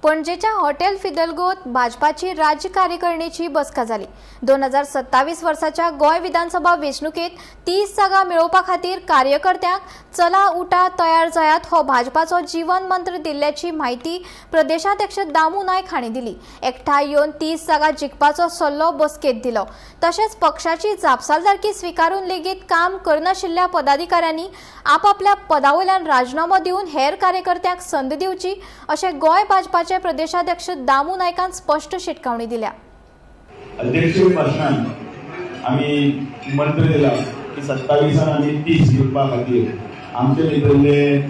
पणजेच्या हॉटेल फिदलगोत भाजपाची राज्य कार्यकारिणीची बसका जाली। 2027 वर्साच्या गोय विधानसभा वेंचणुकेत 30 जागा मेळोवपा खातीर कार्यकर्त्यांक चला उठा तयार जायात हो भाजपाचो जीवन मंत्र दिल्ल्याची माहिती प्रदेशाध्यक्ष दामू नायक हांणी दिली। एकठांय येवन 30 जागा जिखपाचो सल्लो बसकेत दिलो। तशेंच पक्षाची जापसालदारकी स्वीकारून लेगीत काम करनाशिल्ल्या पदाधिकाऱ्यांनी आपापल्या पदावयल्यान राजीनामो दिवन हेर कार्यकर्त्यांक संद दिवची अशें गोय भाजपाचे प्रदेशाध्यक्ष दामू नायकान स्पष्ट शिटकावणी दिल्या। अध्यक्षीय भाषणान आम्ही मंत्र दिला की 27 आम्ही 30 जिखपा खातीर आमचे भितरले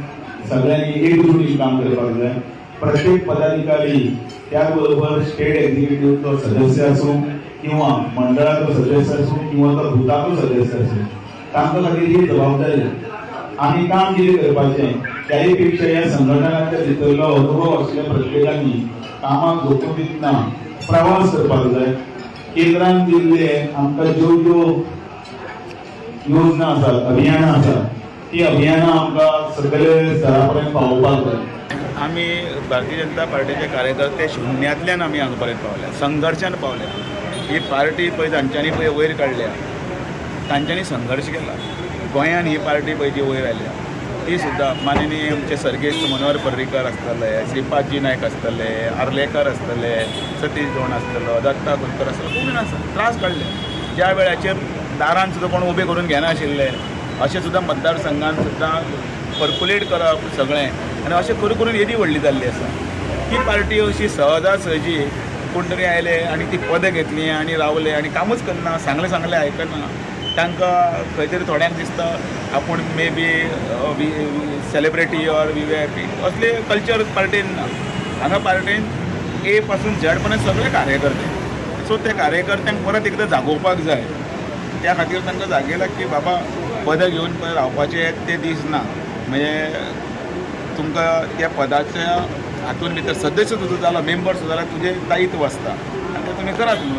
सगळ्यांनी एकजुटीन काम करपाक जाय। प्रत्येक पदाधिकारी त्याबरोबर स्टेट एक्झिक्युटिव्हचो सदस्य असो किंवा मंडळाचो सदस्य असो किंवा तो भुताचो सदस्य असो तांच्या खातीर ही जबाबदारी आनी काम कितें करपाचें त्याही पेक्षा ह्या संघटनांच्या भितरलो अनुभव आशिल्ल्या प्रत्येकानी कामाक झोपून दितना प्रवास करपाक जाय। केंद्रान दिल्ले आमकां ज्यो ज्यो योजना आसात अभियानां आसात ती अभियानां आमकां सगळे स्तरा पर्यंत पावोवपाक जाय। आम्ही भारतीय जनता पार्टीचे कार्यकर्ते शून्यातल्यान आम्ही हांगा पर्यंत पावल्या, संघर्शान पावल्या। ही पार्टी पळय तांच्यांनी पळय वयर काडल्या, तांच्यांनी संघर्श केला। गोंयान ही पार्टी पळय जी वयर आयल्या ती सुद्दां माननीय आमचे सर्गेस्त मनोहर पर्रीकर आसतले, श्रीपादजी नायक आसतले, आर्लेकर आसतले, सतीश धोंड आसतलो, दत्ता कुलकर आसतलो, खूब जाण आसा त्रास काडले। ज्या वेळाचेर दारान सुद्दां कोण उबे करून घेनाशिल्ले अशें सुद्दां मतदारसंघान सुद्दां पर्कुलेट करप सगळें आनी अशें करून करून येदी व्हडली जाल्ली आसा। ही पार्टी अशी सहजासहजी कोण तरी आयले आनी ती पदां घेतली आनी रावले आनी कामूच करना, सांगलें आयकना। तांकां खंय तरी थोड्यांक दिसता आपूण may be celebrity or VVIP असले कल्चर पार्टीन ना। हांगा पार्टीन ए पासून झेड पर्यंत सगळे कार्यकर्ते। सो त्या कार्यकर्त्यांक परत एकदां जागोवपाक जाय। त्या खातीर तांकां जागयला की बाबा पदां घेवन पळय रावपाचे ते दीस ना। म्हणजे तुमकां त्या पदाच्या हातून भितर सदस्य सुद्दां जाला, मेंबर सुद्दां जाला, तुजें दायित्व आसता आनी तें तुमी करात म्हणून।